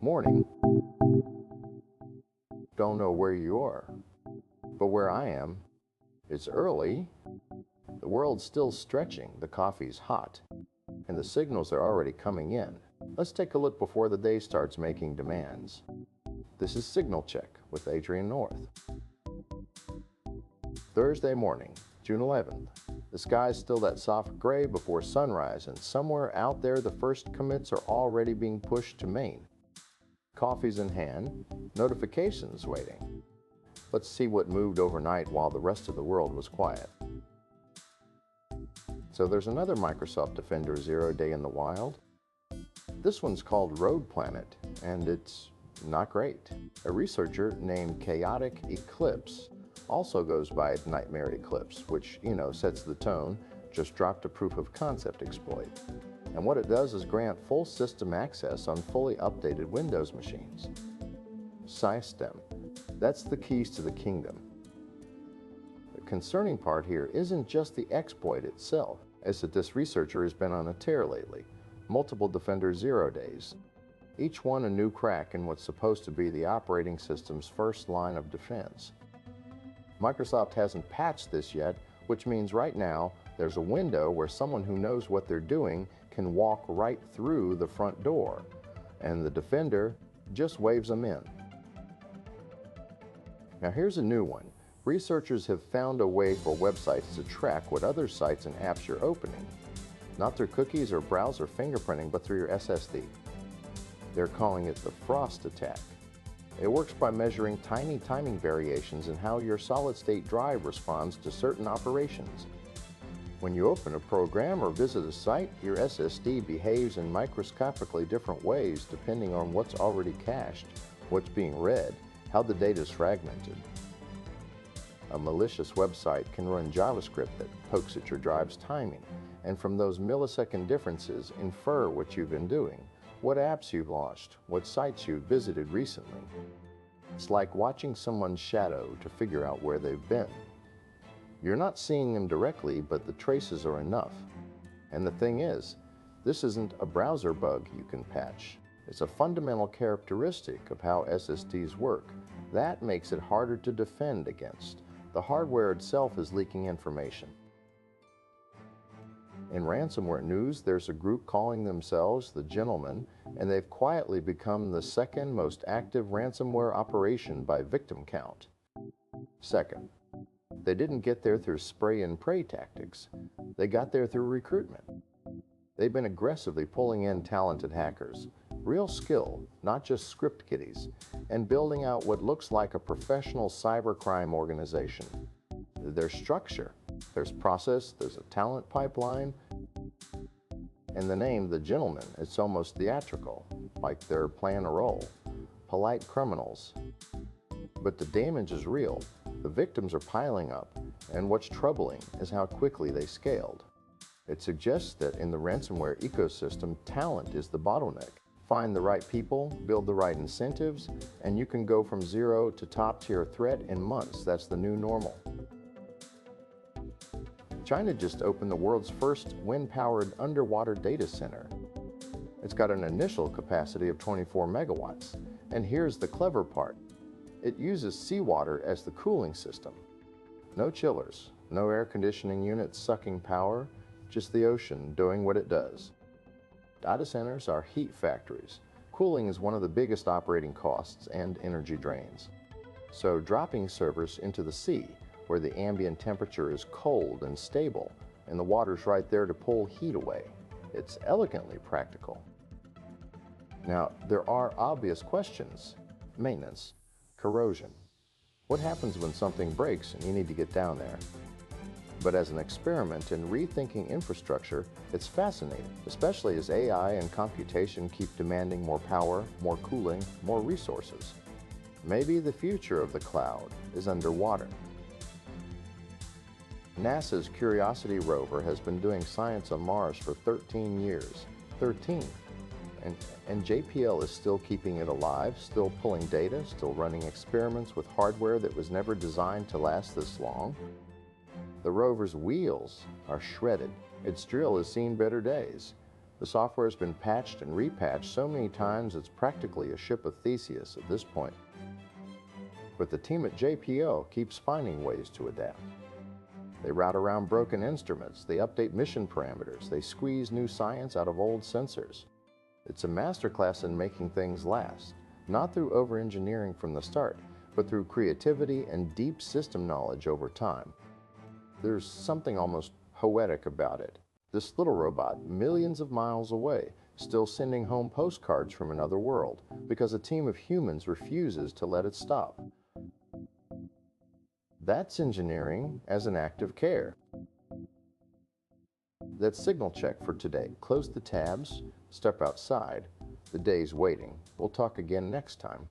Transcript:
Morning. Don't know where you are, but where I am, it's early. The world's still stretching, the coffee's hot, and the signals are already coming in. Let's take a look before the day starts making demands. This is Signal Check with Adrian North. Thursday morning, June 11th. The sky's still that soft gray before sunrise, and somewhere out there the first commits are already being pushed to Maine. Coffee's in hand, notifications waiting. Let's see what moved overnight while the rest of the world was quiet. So there's another Microsoft Defender Zero day in the wild. This one's called Rogue Planet, and it's not great. A researcher named Chaotic Eclipse also goes by Nightmare Eclipse, which, sets the tone, just dropped a proof of concept exploit. And what it does is grant full system access on fully updated Windows machines. System. That's the keys to the kingdom. The concerning part here isn't just the exploit itself, as that this researcher has been on a tear lately. Multiple Defender Zero days. Each one a new crack in what's supposed to be the operating system's first line of defense. Microsoft hasn't patched this yet, which means right now there's a window where someone who knows what they're doing can walk right through the front door, and the Defender just waves them in. Now here's a new one. Researchers have found a way for websites to track what other sites and apps you're opening. Not through cookies or browser fingerprinting, but through your SSD. They're calling it the Frost attack. It works by measuring tiny timing variations in how your solid-state drive responds to certain operations. When you open a program or visit a site, your SSD behaves in microscopically different ways depending on what's already cached, what's being read, how the data is fragmented. A malicious website can run JavaScript that pokes at your drive's timing, and from those millisecond differences infer what you've been doing, what apps you've launched, what sites you've visited recently. It's like watching someone's shadow to figure out where they've been. You're not seeing them directly, but the traces are enough. And the thing is, this isn't a browser bug you can patch. It's a fundamental characteristic of how SSDs work. That makes it harder to defend against. The hardware itself is leaking information. In ransomware news, there's a group calling themselves the Gentlemen, and they've quietly become the second most active ransomware operation by victim count. Second, they didn't get there through spray and pray tactics. They got there through recruitment. They've been aggressively pulling in talented hackers, real skill, not just script kiddies, and building out what looks like a professional cybercrime organization. There's structure, there's process, there's a talent pipeline, and the name, the Gentlemen, it's almost theatrical, like they're playing a role. Polite criminals. But the damage is real. The victims are piling up, and what's troubling is how quickly they scaled. It suggests that in the ransomware ecosystem, talent is the bottleneck. Find the right people, build the right incentives, and you can go from zero to top-tier threat in months. That's the new normal. China just opened the world's first wind-powered underwater data center. It's got an initial capacity of 24 megawatts. And here's the clever part. It uses seawater as the cooling system. No chillers, no air conditioning units sucking power, just the ocean doing what it does. Data centers are heat factories. Cooling is one of the biggest operating costs and energy drains. So dropping servers into the sea, where the ambient temperature is cold and stable, and the water's right there to pull heat away. It's elegantly practical. Now, there are obvious questions. Maintenance, corrosion. What happens when something breaks and you need to get down there? But as an experiment in rethinking infrastructure, it's fascinating, especially as AI and computation keep demanding more power, more cooling, more resources. Maybe the future of the cloud is underwater. NASA's Curiosity rover has been doing science on Mars for 13 years. 13. And JPL is still keeping it alive, still pulling data, still running experiments with hardware that was never designed to last this long. The rover's wheels are shredded. Its drill has seen better days. The software has been patched and repatched so many times it's practically a ship of Theseus at this point. But the team at JPL keeps finding ways to adapt. They route around broken instruments, they update mission parameters, they squeeze new science out of old sensors. It's a masterclass in making things last, not through over-engineering from the start, but through creativity and deep system knowledge over time. There's something almost poetic about it. This little robot, millions of miles away, still sending home postcards from another world because a team of humans refuses to let it stop. That's engineering as an act of care. That's Signal Check for today. Close the tabs, step outside. The day's waiting. We'll talk again next time.